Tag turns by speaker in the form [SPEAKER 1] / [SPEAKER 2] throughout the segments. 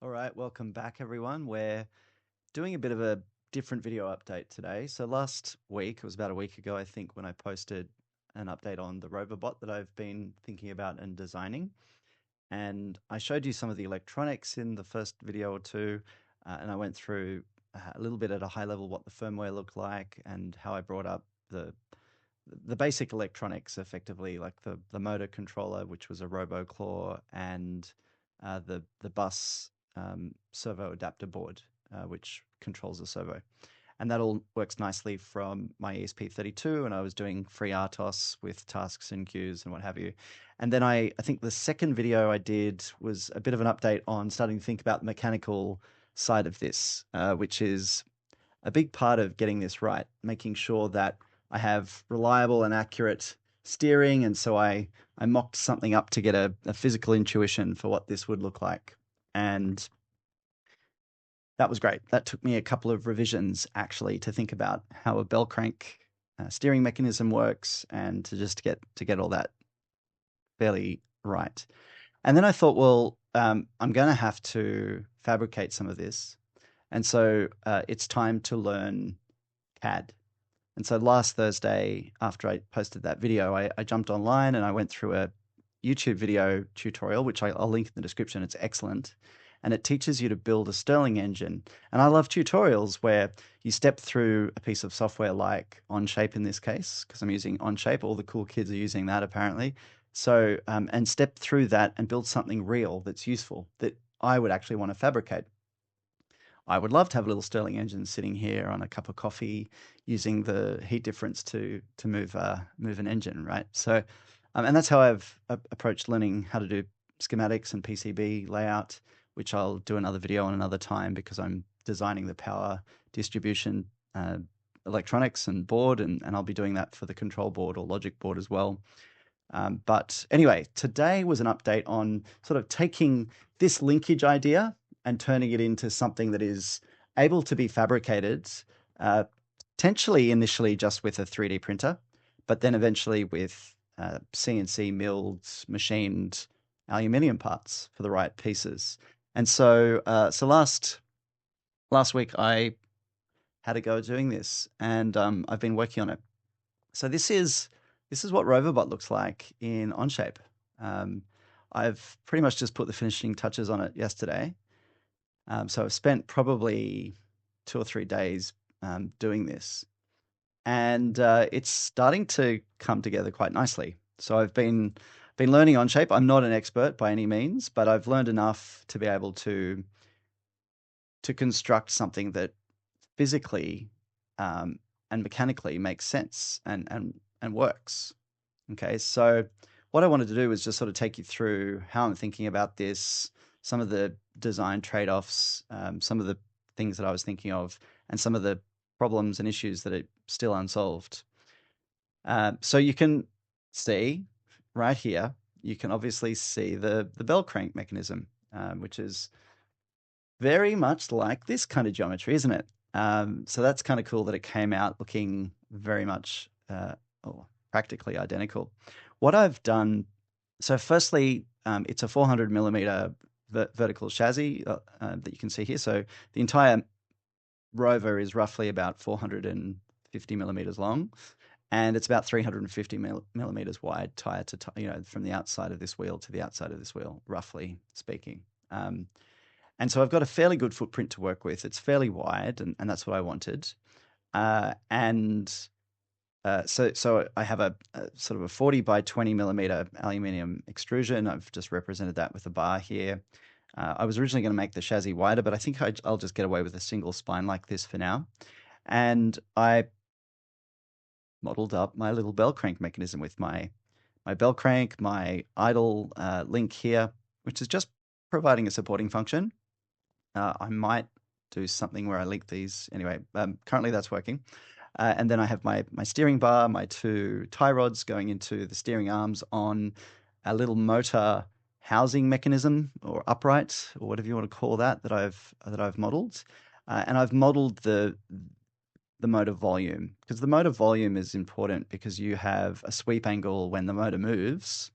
[SPEAKER 1] All right, welcome back, everyone. We're doing a bit of a different video update today. So last week, it was about a week ago, I think, when I posted an update on the RoverBot that I've been thinking about and designing. And I showed you some of the electronics in the first video or two, and I went through a little bit at a high level what the firmware looked like and how I brought up the basic electronics, effectively, like the motor controller, which was a RoboClaw, and the bus servo adapter board, which controls the servo. And that all works nicely from my ESP32, and I was doing FreeRTOS with tasks and queues and what have you. And then I think the second video I did was a bit of an update on starting to think about the mechanical side of this, which is a big part of getting this right, making sure that I have reliable and accurate steering. And so I mocked something up to get a physical intuition for what this would look like. And that was great. That took me a couple of revisions actually to think about how a bell crank steering mechanism works and to just get all that fairly right. And then I thought, well, I'm going to have to fabricate some of this. And so it's time to learn CAD. And so last Thursday, after I posted that video, I jumped online and I went through a YouTube video tutorial, which I'll link in the description. It's excellent. And it teaches you to build a Stirling engine. And I love tutorials where you step through a piece of software like Onshape in this case, because I'm using Onshape. All the cool kids are using that apparently. So, and step through that and build something real that's useful that I would actually want to fabricate. I would love to have a little Stirling engine sitting here on a cup of coffee, using the heat difference to move an engine, right? So, and that's how I've approached learning how to do schematics and PCB layout, which I'll do another video on another time because I'm designing the power distribution electronics and board, and I'll be doing that for the control board or logic board as well. But anyway, today was an update on sort of taking this linkage idea and turning it into something that is able to be fabricated, potentially initially just with a 3D printer, but then eventually with CNC milled, machined aluminium parts for the right pieces. And so, last week I had a go at doing this, and I've been working on it. So this is what RoverBot looks like in Onshape. I've pretty much just put the finishing touches on it yesterday. So I've spent probably 2 or 3 days doing this, and it's starting to come together quite nicely. So I've been learning Onshape. I'm not an expert by any means, but I've learned enough to be able to construct something that physically and mechanically makes sense and works. Okay, so what I wanted to do was just sort of take you through how I'm thinking about this, some of the design trade-offs, some of the things that I was thinking of, and some of the problems and issues that are still unsolved. So you can see right here, you can obviously see the bell crank mechanism, which is very much like this kind of geometry, isn't it? So that's kind of cool that it came out looking very much practically identical. What I've done, so firstly, it's a 400 millimeter vertical chassis that you can see here. So the entire Rover is roughly about 450 millimeters long, and it's about 350 millimeters wide, tire to from the outside of this wheel to the outside of this wheel, roughly speaking. And so I've got a fairly good footprint to work with. It's fairly wide, and that's what I wanted. So I have a sort of a 40 by 20 millimeter aluminium extrusion. I've just represented that with a bar here. I was originally going to make the chassis wider, but I think I'll just get away with a single spine like this for now. And I modeled up my little bell crank mechanism with my bell crank, my idle link here, which is just providing a supporting function. I might do something where I link these. Anyway, currently that's working. And then I have my steering bar, my 2 tie rods going into the steering arms on a little motor housing mechanism or upright or whatever you want to call that I've modeled. And I've modeled the motor volume, because the motor volume is important because you have a sweep angle when the motor moves.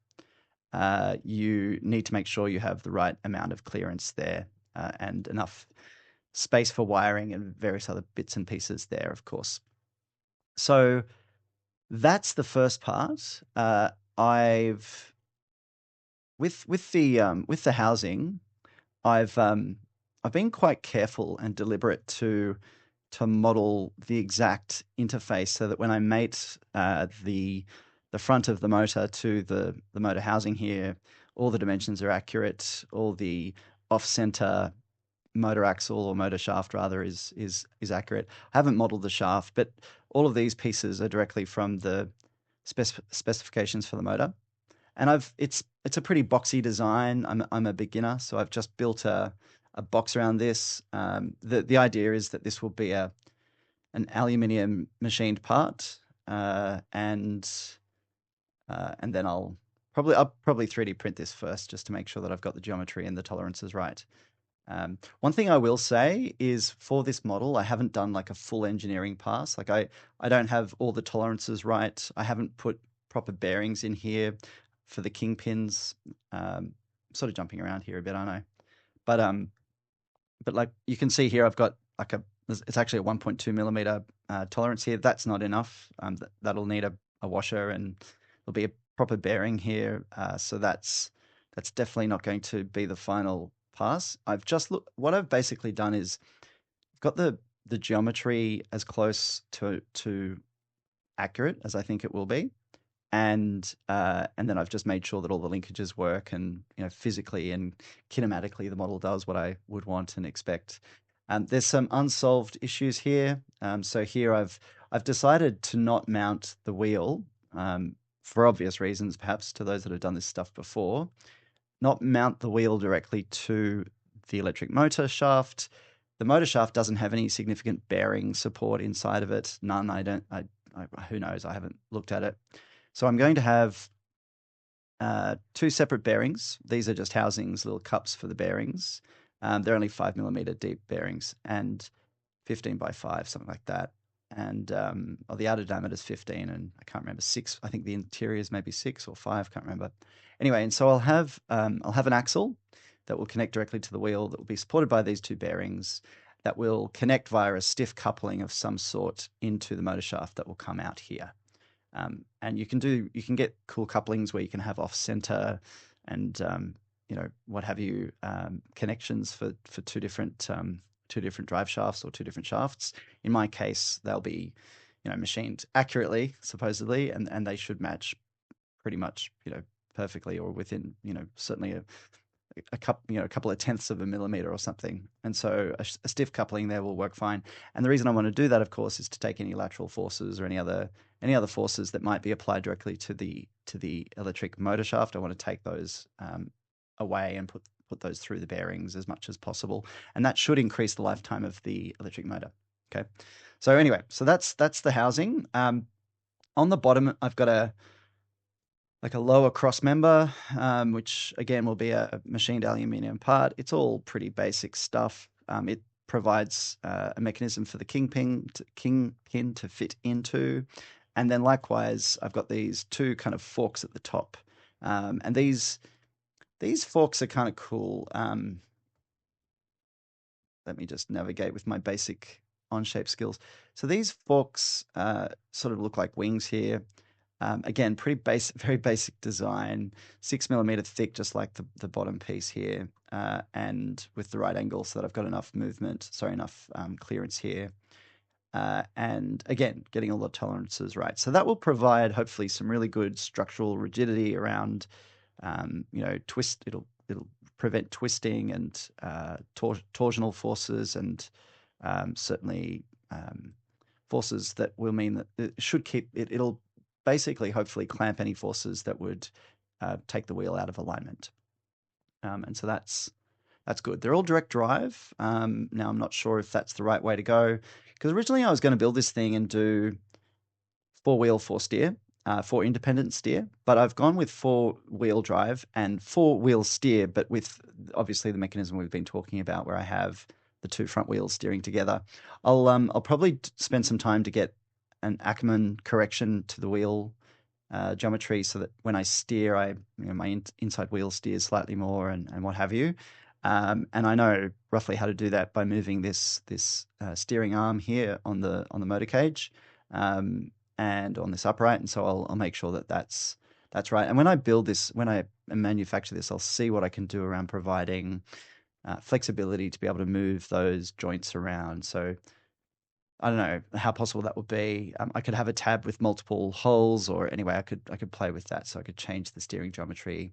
[SPEAKER 1] You need to make sure you have the right amount of clearance there and enough space for wiring and various other bits and pieces there, of course. So that's the first part. I've with the housing, I've been quite careful and deliberate to model the exact interface so that when I mate the front of the motor to the motor housing here, all the dimensions are accurate. All the off-center motor axle or motor shaft rather is accurate. I haven't modeled the shaft, but all of these pieces are directly from the specifications for the motor. And it's a pretty boxy design. I'm a beginner, so I've just built a box around this. The idea is that this will be an aluminium machined part, and then I'll probably 3D print this first just to make sure that I've got the geometry and the tolerances right. One thing I will say is for this model, I haven't done like a full engineering pass. Like I don't have all the tolerances right. I haven't put proper bearings in here for the kingpins. Sort of jumping around here a bit, aren't I? But like you can see here, I've got like it's actually a 1.2 millimeter tolerance here. That's not enough. That'll need a washer, and there'll be a proper bearing here. So that's definitely not going to be the final pass. What I've basically done is got the geometry as close to accurate as I think it will be, and then I've just made sure that all the linkages work, and physically and kinematically the model does what I would want and expect. There's some unsolved issues here. So here I've decided to not mount the wheel, for obvious reasons, perhaps to those that have done this stuff before. Not mount the wheel directly to the electric motor shaft. The motor shaft doesn't have any significant bearing support inside of it. None. Who knows? I haven't looked at it. So I'm going to have two separate bearings. These are just housings, little cups for the bearings. They're only 5 millimeter deep bearings and 15 by 5, something like that. And the outer diameter is 15, and I can't remember 6. I think the interior is maybe 6 or 5. Can't remember. Anyway, and so I'll have an axle that will connect directly to the wheel that will be supported by these two bearings that will connect via a stiff coupling of some sort into the motor shaft that will come out here. And you can get cool couplings where you can have off center and what have you, connections for two different drive shafts or two different shafts. In my case, they'll be machined accurately supposedly, and they should match pretty much perfectly, or within certainly a couple of tenths of a millimeter or something. And so a stiff coupling there will work fine. And the reason I want to do that, of course, is to take any lateral forces or any other forces that might be applied directly to the electric motor shaft. I want to take those away and put those through the bearings as much as possible. And that should increase the lifetime of the electric motor. Okay. So anyway, so that's the housing. On the bottom, I've got a lower cross member, which again will be a machined aluminium part. It's all pretty basic stuff. It provides a mechanism for the kingpin to fit into. And then likewise, I've got these two kind of forks at the top. And these forks are kind of cool. Let me just navigate with my basic Onshape skills. So these forks sort of look like wings here. Again, pretty basic, very basic design, 6 millimeter thick, just like the bottom piece here, and with the right angle so that I've got enough clearance here. And again, getting all the tolerances right. So that will provide hopefully some really good structural rigidity around, twist. It'll prevent twisting and torsional forces, and certainly forces that will mean that it should keep it. It'll basically hopefully clamp any forces that would take the wheel out of alignment. And so that's good. They're all direct drive. Now I'm not sure if that's the right way to go, because originally I was going to build this thing and do 4-wheel, 4-steer, 4 independent steer, but I've gone with 4-wheel drive and 4-wheel steer, but with obviously the mechanism we've been talking about, where I have the two front wheels steering together. I'll probably spend some time to get an Ackermann correction to the wheel geometry, so that when I steer, my inside wheel steers slightly more and what have you. And I know roughly how to do that by moving this steering arm here on the motor cage, and on this upright. And so I'll make sure that that's right. And when I build this, when I manufacture this, I'll see what I can do around providing flexibility to be able to move those joints around. So I don't know how possible that would be. I could have a tab with multiple holes, or anyway, I could play with that. So I could change the steering geometry,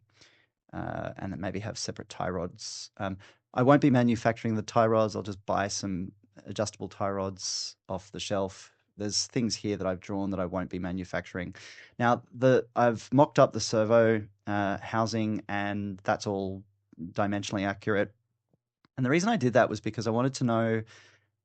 [SPEAKER 1] and then maybe have separate tie rods. I won't be manufacturing the tie rods. I'll just buy some adjustable tie rods off the shelf. There's things here that I've drawn that I won't be manufacturing. Now, I've mocked up the servo housing, and that's all dimensionally accurate. And the reason I did that was because I wanted to know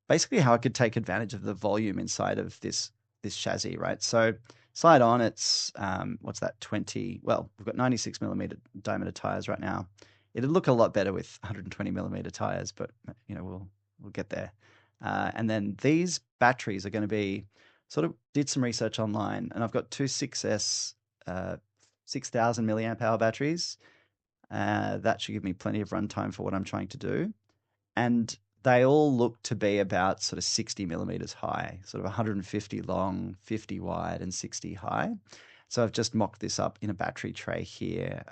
[SPEAKER 1] basically how I could take advantage of the volume inside of this chassis, right? So slide on, it's what's that, 20? Well, we've got 96 millimeter diameter tires right now. It'd look a lot better with 120 millimeter tires, but we'll get there. And then these batteries are going to be, sort of did some research online, and I've got two 6S 6,000 milliamp hour batteries. That should give me plenty of runtime for what I'm trying to do. And they all look to be about sort of 60 millimeters high, sort of 150 long, 50 wide, and 60 high. So I've just mocked this up in a battery tray here,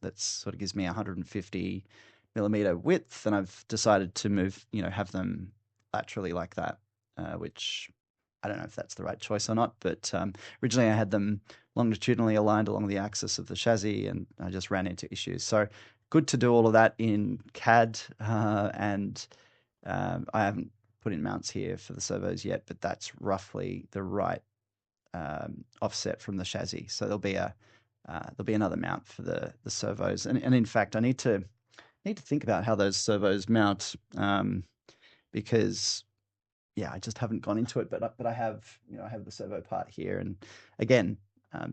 [SPEAKER 1] that sort of gives me 150 millimeter width, and I've decided to have them laterally like that, which I don't know if that's the right choice or not, but originally I had them longitudinally aligned along the axis of the chassis, and I just ran into issues. So good to do all of that in CAD, and I haven't put in mounts here for the servos yet, but that's roughly the right offset from the chassis. So there'll be another mount for the servos, and in fact, I need to think about how those servos mount, because I just haven't gone into it, but I have the servo part here, and again,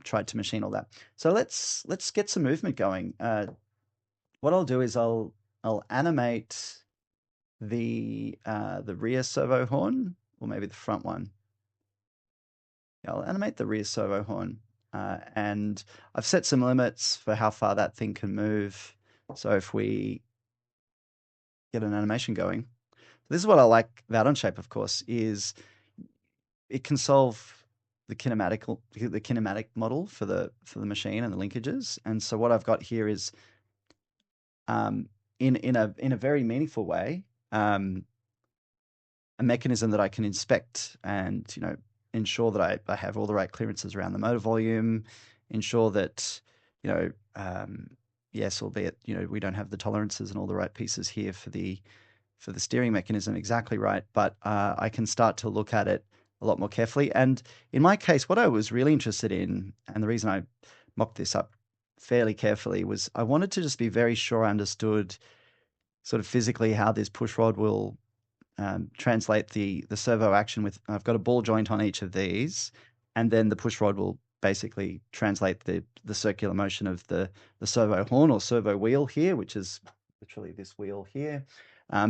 [SPEAKER 1] tried to machine all that. So let's get some movement going. What I'll do is I'll animate the rear servo horn, or maybe the front one. I'll animate the rear servo horn, and I've set some limits for how far that thing can move. So if we get an animation going, this is what I like about Onshape, of course, is it can solve the kinematic model for the machine and the linkages. And so what I've got here is, in a very meaningful way, a mechanism that I can inspect and ensure that I have all the right clearances around the motor volume, ensure that yes, albeit we don't have the tolerances and all the right pieces here for the steering mechanism exactly right, but I can start to look at it a lot more carefully. And in my case, what I was really interested in, and the reason I mocked this up fairly carefully, was I wanted to just be very sure I understood sort of physically how this push rod will translate the servo action with. I've got a ball joint on each of these, and then the push rod will basically translate the circular motion of the servo horn or servo wheel here, which is literally this wheel here,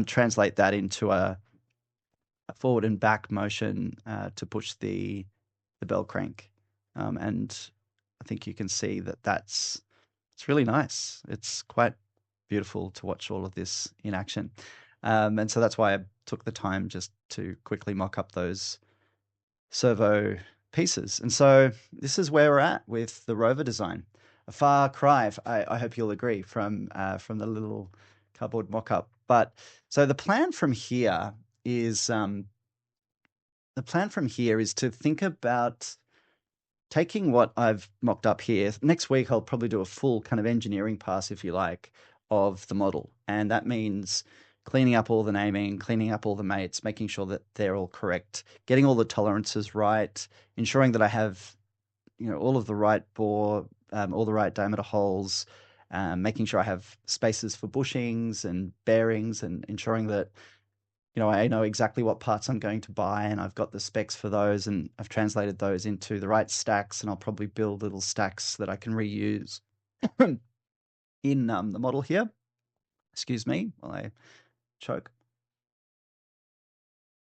[SPEAKER 1] translate that into a forward and back motion to push the bell crank. And I think you can see that it's really nice. It's quite beautiful to watch all of this in action. And so that's why I took the time just to quickly mock up those servo pieces. And so this is where we're at with the Rover design. A far cry, I hope you'll agree, from the little cardboard mock-up. But so the plan from here is to think about taking what I've mocked up here. Next week, I'll probably do a full kind of engineering pass, if you like, of the model. And that means cleaning up all the naming, cleaning up all the mates, making sure that they're all correct, getting all the tolerances right, ensuring that I have, all of the right bore, all the right diameter holes, making sure I have spaces for bushings and bearings, and ensuring that I know exactly what parts I'm going to buy, and I've got the specs for those, and I've translated those into the right stacks, and I'll probably build little stacks that I can reuse in the model here. Excuse me while I choke.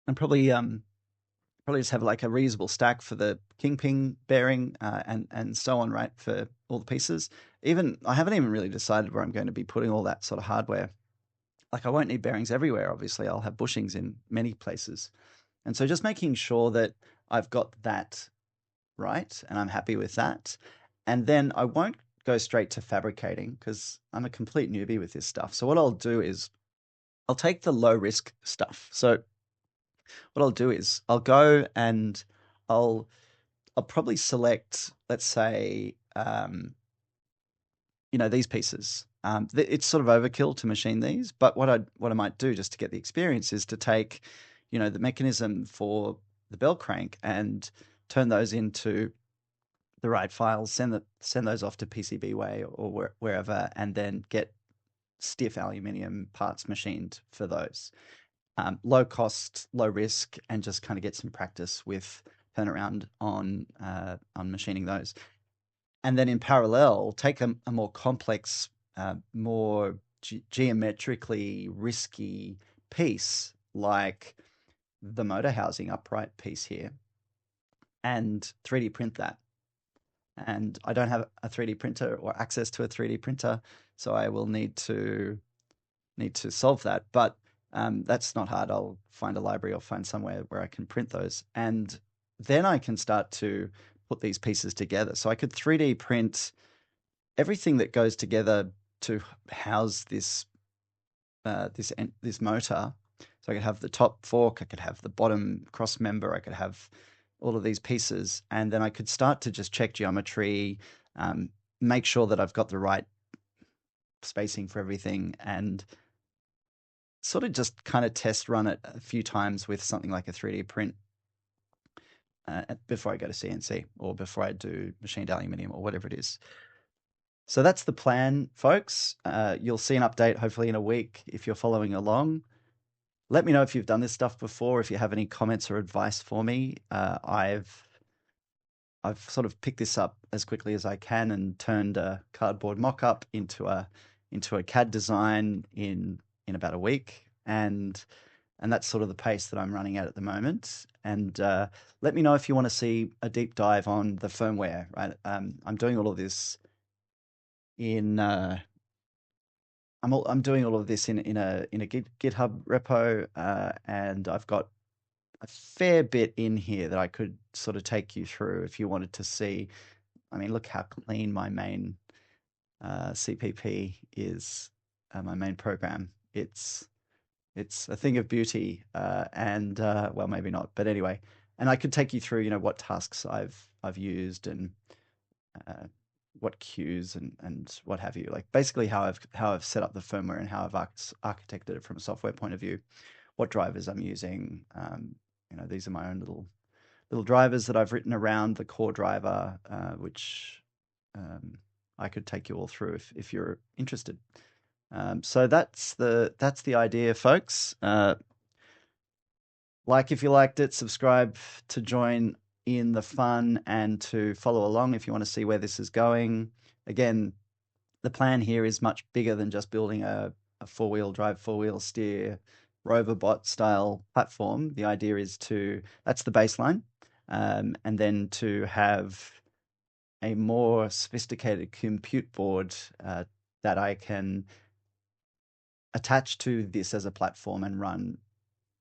[SPEAKER 1] And probably just have like a reusable stack for the kingpin bearing, and so on, right, for all the pieces. I haven't even really decided where I'm going to be putting all that sort of hardware. like I won't need bearings everywhere. Obviously, I'll have bushings in many places. And so just making sure that I've got that right and I'm happy with that. And then I won't go straight to fabricating because I'm a complete newbie with this stuff. So what I'll do is I'll take the low risk stuff. So what I'll do is I'll go and I'll I'll probably select, let's say, these pieces. It's sort of overkill to machine these, but what I might do just to get the experience is to take, the mechanism for the bell crank and turn those into the right files, send those off to PCBWay or wherever, and then get stiff aluminium parts machined for those. Low cost, low risk, and just kind of get some practice with turnaround on machining those. And then in parallel, take a more complex, more geometrically risky piece like the motor housing upright piece here and 3D print that. And I don't have a 3D printer or access to a 3D printer, so I will need to solve that. But that's not hard. I'll find a library or find somewhere where I can print those, and then I can start to put these pieces together. So I could 3D print everything that goes together to house this motor. So I could have the top fork, I could have the bottom cross member, I could have all of these pieces, and then I could start to just check geometry, make sure that I've got the right spacing for everything, and sort of just kind of test run it a few times with something like a 3D print before I go to CNC or before I do machined aluminium or whatever it is. So that's the plan, folks. You'll see an update hopefully in a week if you're following along. Let me know if you've done this stuff before, if you have any comments or advice for me. I've sort of picked this up as quickly as I can and turned a cardboard mock-up into a CAD design in about a week, and that's sort of the pace that I'm running at the moment. And let me know if you want to see a deep dive on the firmware. Right, I'm doing all of this in I'm doing all of this in a GitHub repo, and I've got a fair bit in here that I could sort of take you through if you wanted to see. I mean, look how clean my main CPP is, my main program. It's a thing of beauty, and well, maybe not, but anyway. And I could take you through, what tasks I've used and what queues and what have you. Like basically how I've set up the firmware and how I've architected it from a software point of view. What drivers I'm using. These are my own little drivers that I've written around the core driver, which I could take you all through if you're interested. So that's the idea, folks. Like if you liked it, subscribe to join in the fun and to follow along if you want to see where this is going. Again, the plan here is much bigger than just building a four-wheel drive, four-wheel steer, RoverBot style platform. The idea is that's the baseline, and then to have a more sophisticated compute board that I can attach to this as a platform and run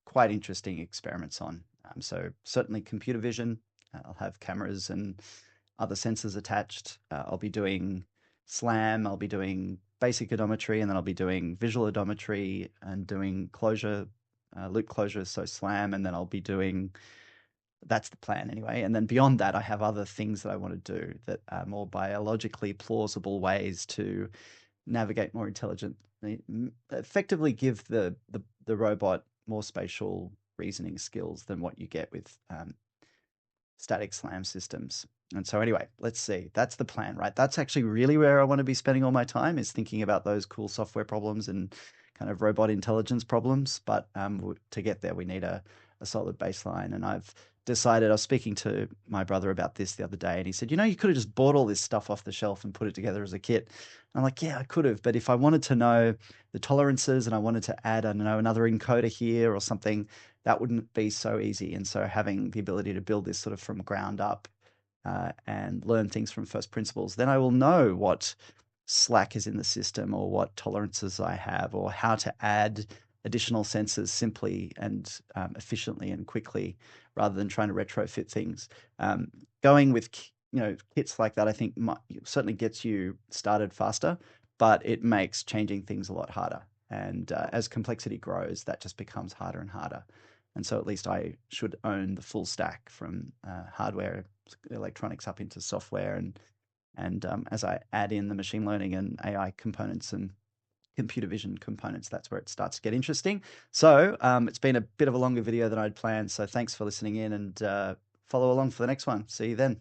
[SPEAKER 1] quite interesting experiments on. So certainly computer vision. I'll have cameras and other sensors attached. I'll be doing SLAM. I'll be doing basic odometry, and then I'll be doing visual odometry and doing closure, loop closure, so SLAM, and then I'll be doing. That's the plan anyway. And then beyond that, I have other things that I want to do that are more biologically plausible ways to navigate more intelligently, effectively give the robot more spatial reasoning skills than what you get with static SLAM systems. And so anyway, let's see. That's the plan, right? That's actually really where I want to be spending all my time, is thinking about those cool software problems and kind of robot intelligence problems. But to get there, we need a solid baseline. And I've decided, I was speaking to my brother about this the other day, and he said, you could have just bought all this stuff off the shelf and put it together as a kit. And I'm like, yeah, I could have. But if I wanted to know the tolerances and I wanted to add, I don't know, another encoder here or something, that wouldn't be so easy. And so having the ability to build this sort of from ground up and learn things from first principles, then I will know what slack is in the system, or what tolerances I have, or how to add additional sensors simply and efficiently and quickly, rather than trying to retrofit things. Going with kits like that, I think certainly gets you started faster, but it makes changing things a lot harder. And as complexity grows, that just becomes harder and harder. And so at least I should own the full stack from hardware, electronics up into software, and as I add in the machine learning and AI components and computer vision components, that's where it starts to get interesting. So it's been a bit of a longer video than I'd planned. So thanks for listening in, and follow along for the next one. See you then.